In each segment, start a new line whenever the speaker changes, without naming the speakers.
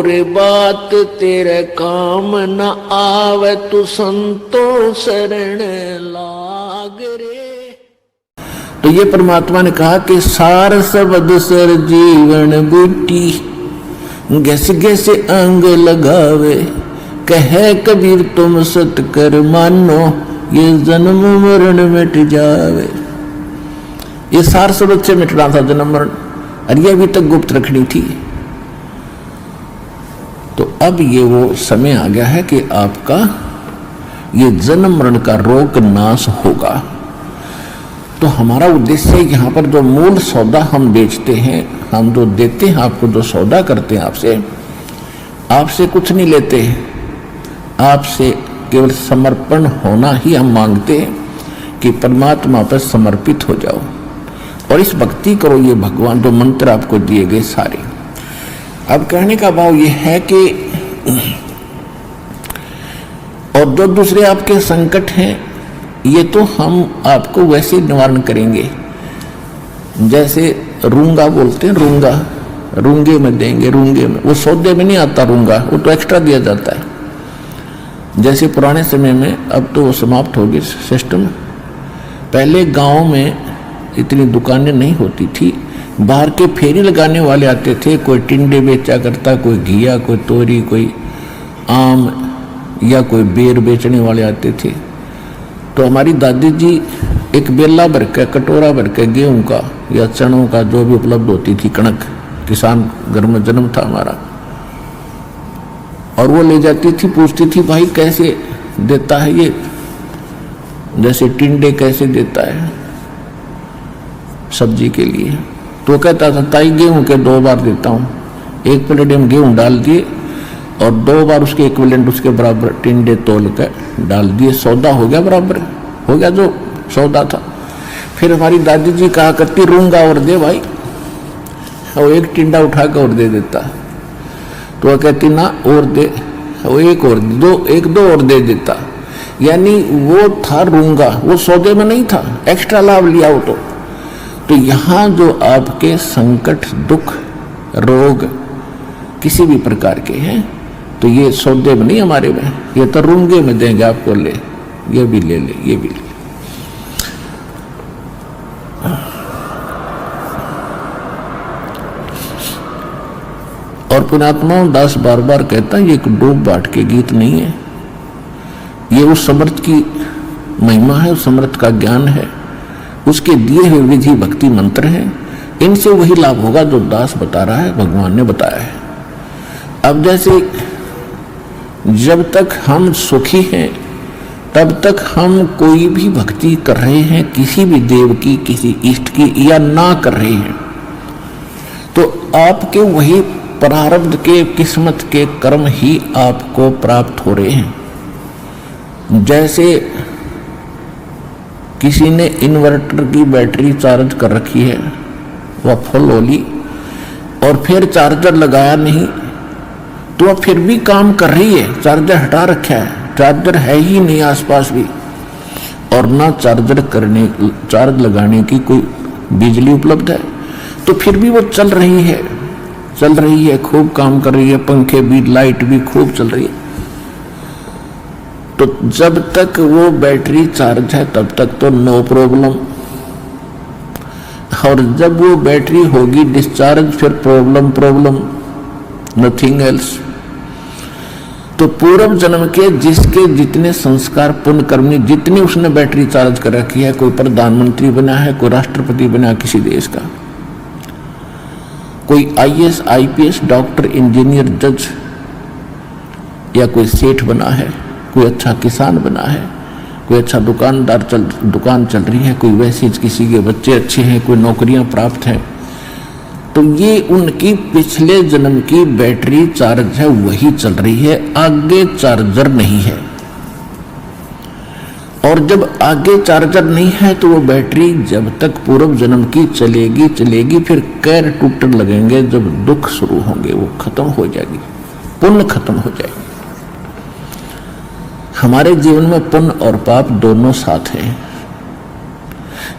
और बात तेरे काम न आवे, तू संतो शरण लाग रे। तो ये परमात्मा ने कहा कि सार शब्द सर जीवन बूटी, घस घस अंग लगावे, कहे कबीर तुम सत कर मानो, ये जन्म मरण मिट जावे। ये सार शब्द से मिटना था जन्म मरण, और ये अभी तक गुप्त रखनी थी। तो अब ये वो समय आ गया है कि आपका ये जन्म मरण का रोग नाश होगा। तो हमारा उद्देश्य यहाँ पर जो मूल सौदा हम बेचते हैं, हम जो देते हैं आपको, जो सौदा करते हैं आपसे कुछ नहीं लेते, आपसे केवल समर्पण होना ही हम मांगते हैं कि परमात्मा पर समर्पित हो जाओ और इस भक्ति करो। ये भगवान जो मंत्र आपको दिए गए सारे। अब कहने का भाव ये है कि और जो दूसरे आपके संकट हैं, ये तो हम आपको वैसे निवारण करेंगे। जैसे रूंगा बोलते हैं, रूंगे में देंगे, रूंगे में, वो सौदे में नहीं आता रूंगा, वो तो एक्स्ट्रा दिया जाता है। जैसे पुराने समय में, अब तो समाप्त हो गई सिस्टम। पहले गांव में इतनी दुकानें नहीं होती थी, बाहर के फेरी लगाने वाले आते थे, कोई टिंडे बेचा करता, कोई घिया, कोई तोरी, कोई आम या कोई बेर बेचने वाले आते थे। तो हमारी दादी जी एक बेला भर के, कटोरा भर के गेहूं का या चनों का, जो भी उपलब्ध होती थी, कणक, किसान घर में जन्म था हमारा, और वो ले जाती थी, पूछती थी भाई कैसे देता है ये, जैसे टिंडे कैसे देता है सब्जी के लिए। तो कहता था ताई गेहूं के 2 बार देता हूँ, एक प्लेट में गेहूं डाल दिए और 2 बार उसके इक्विवेलेंट उसके बराबर टिंडे तोल कर डाल दिए, सौदा हो गया, बराबर हो गया जो सौदा था। फिर हमारी दादी जी कहा करती रूंगा और दे भाई, और एक टिंडा उठा कर और दे देता। तो वह कहती ना और दे, वो एक और दो और दे देता। यानी वो था रूंगा, वो सौदे में नहीं था, एक्स्ट्रा लाभ लिया वो तो यहाँ जो आपके संकट, दुख, रोग किसी भी प्रकार के हैं, तो ये सौदे में नहीं हमारे में, ये तो रूंगे में देंगे आपको, ले ये भी ले ले, ये भी ले। और पुण्यात्मा दास बार बार कहता है ये एक डूब बाट के गीत नहीं है, ये उस समर्थ की महिमा है, उस समर्थ का ज्ञान है, उसके दिए हुए विधि भक्ति मंत्र हैं। इनसे वही लाभ होगा जो दास बता रहा है, भगवान ने बताया है। अब जैसे जब तक हम सुखी हैं तब तक हम कोई भी भक्ति कर रहे हैं, किसी भी देव की, किसी इष्ट की, या ना कर रहे हैं, तो आपके वही प्रारब्ध के, किस्मत के कर्म ही आपको प्राप्त हो रहे हैं। जैसे किसी ने इन्वर्टर की बैटरी चार्ज कर रखी है, वह फुल हो ली और फिर चार्जर लगाया नहीं, तो वह फिर भी काम कर रही है, चार्जर हटा रखा है, चार्जर है ही नहीं आसपास भी, और ना चार्ज लगाने की कोई बिजली उपलब्ध है, तो फिर भी वो चल रही है, खूब काम कर रही है, पंखे भी, लाइट भी खूब चल रही है। तो जब तक वो बैटरी चार्ज है तब तक तो नो प्रॉब्लम, और जब वो बैटरी होगी डिस्चार्ज, फिर प्रॉब्लम, नथिंग एल्स। तो पूर्व जन्म के जिसके जितने संस्कार, पुण्य कर्मी, जितनी उसने बैटरी चार्ज कर रखी है, कोई प्रधानमंत्री बना है, कोई राष्ट्रपति बना किसी देश का, कोई IAS, IPS, डॉक्टर, इंजीनियर, जज, या कोई सेठ बना है, कोई अच्छा किसान बना है, कोई अच्छा दुकान चल रही है, कोई वैसे किसी के बच्चे अच्छे हैं, कोई नौकरियां प्राप्त हैं, तो ये उनकी पिछले जन्म की बैटरी चार्ज है, वही चल रही है, आगे चार्जर नहीं है। और जब आगे चार्जर नहीं है तो वो बैटरी जब तक पूर्व जन्म की चलेगी, फिर कैर टूटने लगेंगे, जब दुख शुरू होंगे वो खत्म हो जाएगी, पुण्य खत्म हो जाएगी। हमारे जीवन में पुण्य और पाप दोनों साथ हैं।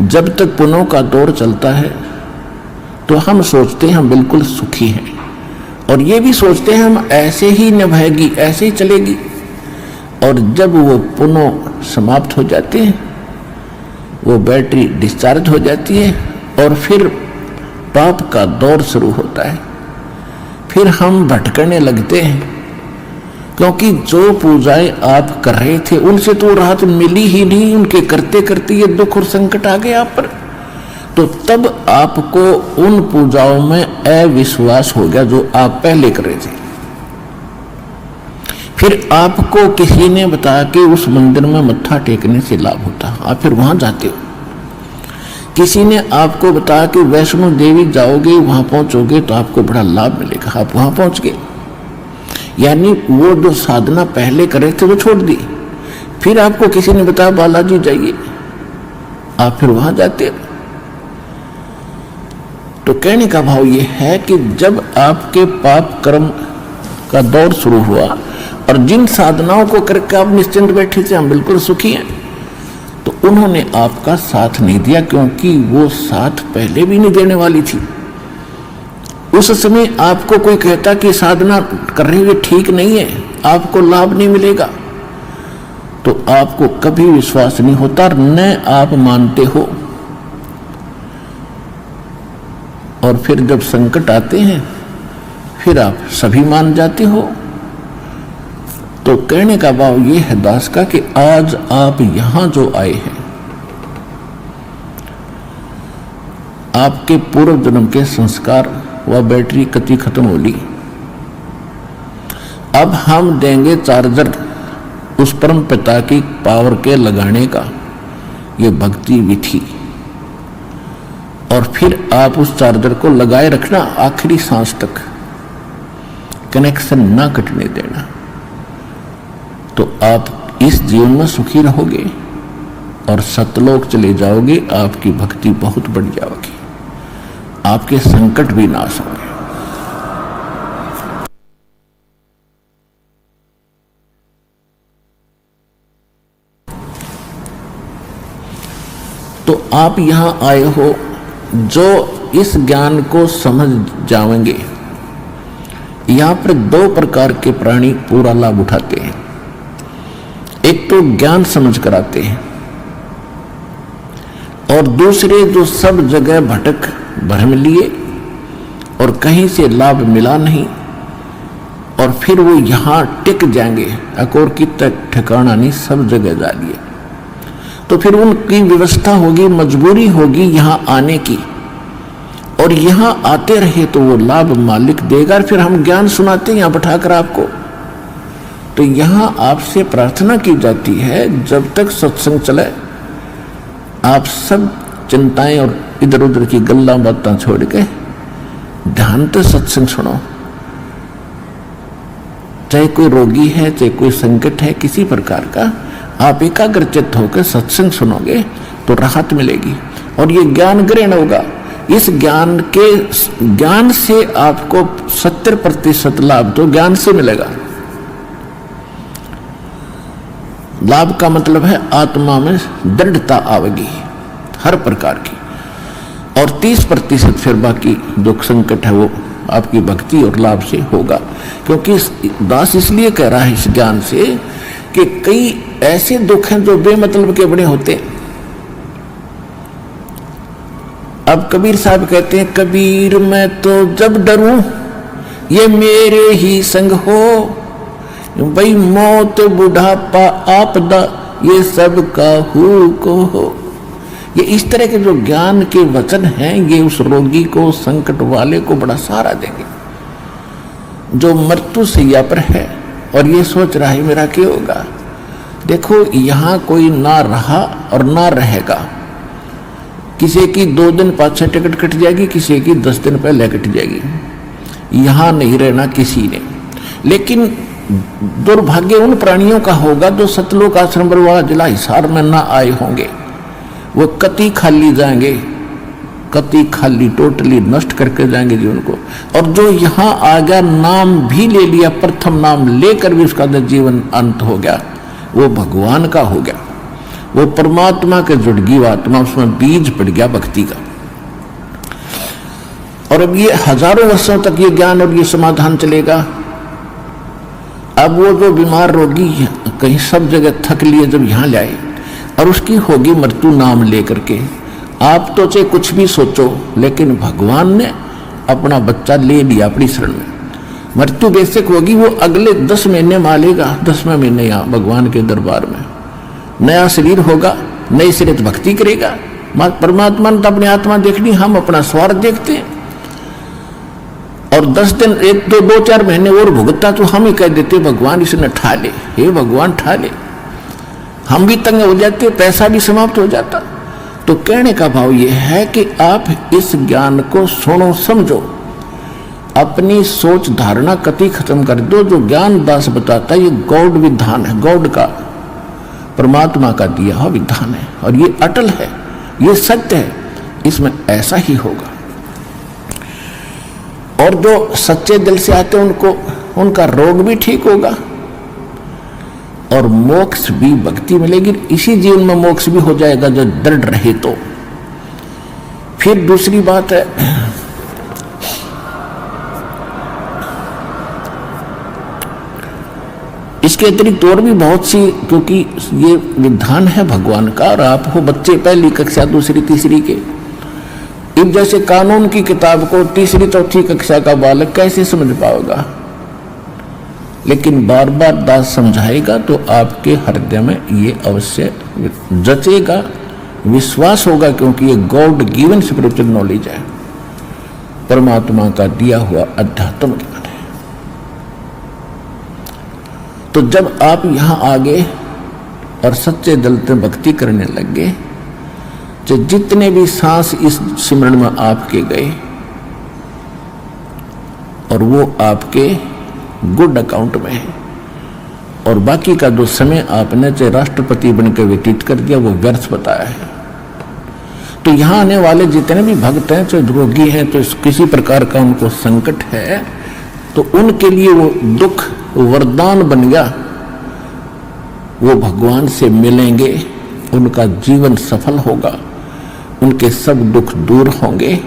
जब तक पुण्यों का दौर चलता है तो हम सोचते हैं हम बिल्कुल सुखी हैं, और ये भी सोचते हैं हम ऐसे ही निभाएगी, ऐसे ही चलेगी। और जब वो पुनः समाप्त हो जाते हैं, वो बैटरी डिस्चार्ज हो जाती है और फिर पाप का दौर शुरू होता है। फिर हम भटकने लगते हैं, क्योंकि जो पूजाएं आप कर रहे थे उनसे तो राहत मिली ही नहीं। उनके करते करते ये दुख और संकट आ गए आप पर, तो तब आपको उन पूजाओं में अविश्वास हो गया जो आप पहले कर रहे थे। फिर आपको किसी ने बताया कि उस मंदिर में मत्था टेकने से लाभ होता, आप फिर वहां जाते हो। किसी ने आपको बताया कि वैष्णो देवी जाओगे, वहां पहुंचोगे तो आपको बड़ा लाभ मिलेगा, आप वहां पहुंच गए। यानी वो जो साधना पहले कर रहे थे वो छोड़ दी। फिर आपको किसी ने बताया बालाजी जाइए, आप फिर वहां जाते हो। तो कहने का भाव ये है कि जब आपके पाप कर्म का दौर शुरू हुआ और जिन साधनाओं को करके आप निश्चिंत बैठे थे, हम बिल्कुल सुखी हैं, तो उन्होंने आपका साथ नहीं दिया, क्योंकि वो साथ पहले भी नहीं देने वाली थी। उस समय आपको कोई कहता कि साधना कर रही है ठीक नहीं है, आपको लाभ नहीं मिलेगा, तो आपको कभी विश्वास नहीं होता, न आप मानते हो। और फिर जब संकट आते हैं फिर आप सभी मान जाते हो। तो कहने का भाव ये है दास का कि आज आप यहां जो आए हैं, आपके पूर्व जन्म के संस्कार व बैटरी कति खत्म हो ली। अब हम देंगे चार्जर उस परम पिता की पावर के लगाने का, ये भक्ति विधि। और फिर आप उस चार्जर को लगाए रखना आखिरी सांस तक, कनेक्शन ना कटने देना, तो आप इस जीवन में सुखी रहोगे और सतलोक चले जाओगे। आपकी भक्ति बहुत बढ़ जाएगी, आपके संकट भी नाश होंगे। तो आप यहां आए हो जो इस ज्ञान को समझ जाएंगे। यहां पर दो प्रकार के प्राणी पूरा लाभ उठाते हैं। एक तो ज्ञान समझ कर आते हैं, और दूसरे जो सब जगह भटक भ्रम लिए और कहीं से लाभ मिला नहीं, और फिर वो यहां टिक जाएंगे, अकोर की तक ठिकाना नहीं, सब जगह जा लिए। तो फिर उनकी व्यवस्था होगी, मजबूरी होगी यहां आने की, और यहां आते रहे तो वो लाभ मालिक देगा। फिर हम ज्ञान सुनाते हैं यहां बैठाकर आपको। तो यहां आपसे प्रार्थना की जाती है, जब तक सत्संग चले आप सब चिंताएं और इधर उधर की गल्ला बातें छोड़ के ध्यान से सत्संग सुनो। चाहे कोई रोगी है, चाहे कोई संकट है किसी प्रकार का, आप एकाग्रचित्त होकर सत्संग सुनोगे तो राहत मिलेगी और ये ज्ञान ग्रहण होगा। इस ज्ञान से आपको 70% लाभ तो ज्ञान से मिलेगा। लाभ का मतलब है आत्मा में दृढ़ता आवेगी हर प्रकार की, और 30% फिर बाकी दुख संकट है वो आपकी भक्ति और लाभ से होगा। क्योंकि दास इसलिए कह रहा है इस ज्ञान से कि कई ऐसे दुख हैं जो बेमतलब के बने होते हैं। अब कबीर साहब कहते हैं, कबीर मैं तो जब डरूं ये मेरे ही संग हो, भाई मौत बुढ़ापा आपदा ये सब काहू को हो। ये इस तरह के जो ज्ञान के वचन हैं, ये उस रोगी को, संकट वाले को बड़ा सहारा देंगे जो मृत्यु सैया पर है और ये सोच रहा है मेरा क्या होगा। देखो यहां कोई ना रहा और ना रहेगा। किसी की 2 दिन पाछे टिकट कट जाएगी, किसी की 10 दिन पहले कट जाएगी। यहां नहीं रहना किसी ने। लेकिन दुर्भाग्य उन प्राणियों का होगा जो सतलोक आश्रम बरवाड़ा जिला हिसार में ना आए होंगे। वो कति खाली जाएंगे, कति खाली टोटली नष्ट करके जाएंगे जीवन को। और जो यहाँ आ गया, नाम भी ले लिया, प्रथम नाम लेकर भी उसका जीवन अंत हो गया, वो भगवान का हो गया, वो परमात्मा के जुड़ गई आत्मा, उसमें बीज पड़ गया भक्ति का। और अब ये हजारों वर्षों तक ये ज्ञान और ये समाधान चलेगा। अब वो जो बीमार रोगी कहीं सब जगह थक लिए जब यहाँ लाए और उसकी होगी मृत्यु नाम लेकर के, आप तो चाहे कुछ भी सोचो, लेकिन भगवान ने अपना बच्चा ले लिया अपनी शरण में। मृत्यु बेशक होगी, वो अगले 10 महीने मालेगा, 10वें महीने यहाँ भगवान के दरबार में नया शरीर होगा, नई शरीर भक्ति करेगा। परमात्मा ने तो अपनी आत्मा देखनी, हम अपना स्वार्थ देखते हैं। और 10 दिन 2-4 महीने और भुगता तो हम ही कह देते भगवान इसने ठा ले, हे भगवान ठा ले। हम भी तंग हो जाते, पैसा भी समाप्त हो जाता। तो कहने का भाव यह है कि आप इस ज्ञान को सुनो, समझो, अपनी सोच धारणा कति खत्म कर दो। जो ज्ञान दास बताता है ये गॉड विधान है, गॉड का, परमात्मा का दिया हुआ विधान है, और ये अटल है, ये सत्य है, इसमें ऐसा ही होगा। और जो सच्चे दिल से आते हैं उनको उनका रोग भी ठीक होगा और मोक्ष भी, भक्ति मिलेगी। इसी जीवन में मोक्ष भी हो जाएगा जो दृढ़ रहे तो। फिर दूसरी बात है, इसके अतिरिक्त और भी बहुत सी, क्योंकि ये विधान है भगवान का, और आप हो बच्चे पहली कक्षा दूसरी तीसरी के, अब जैसे कानून की किताब को तीसरी चौथी कक्षा का बालक कैसे समझ पाएगा, लेकिन बार बार दास समझाएगा तो आपके हृदय में ये अवश्य जचेगा, विश्वास होगा, क्योंकि ये गॉड गिवन स्पिरिचुअल नॉलेज है, परमात्मा का दिया हुआ अध्यात्म ज्ञान है। तो जब आप यहां आ गए और सच्चे दिल से भक्ति करने लग गए, तो जितने भी सांस इस सिमरन में आपके गए और वो आपके गुड अकाउंट में है, और बाकी का जो समय आपने चाहे राष्ट्रपति बनकर व्यतीत कर दिया वो व्यर्थ बताया है। तो यहाँ आने वाले जितने भी भक्त हैं, चाहे रोगी हैं, तो किसी प्रकार का उनको संकट है, तो उनके लिए वो दुख वरदान बन गया, वो भगवान से मिलेंगे, उनका जीवन सफल होगा, उनके सब दुख दूर होंगे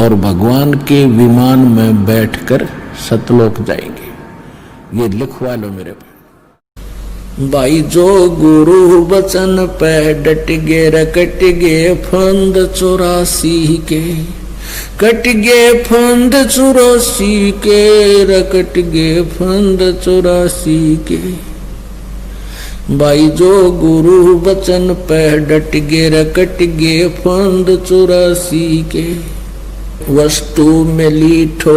और भगवान के विमान में बैठकर सतलोक जाएंगे। ये लिखवा लो मेरे पे। भाई जो गुरु वचन पे डट गे, रकट गे फंद 84 के, कट गे फंद 84 के, रकट गे फंद 84 के। भाई जो गुरु वचन पे डट गे, रकट गे फंद 84 के। वस्तु मिली ठो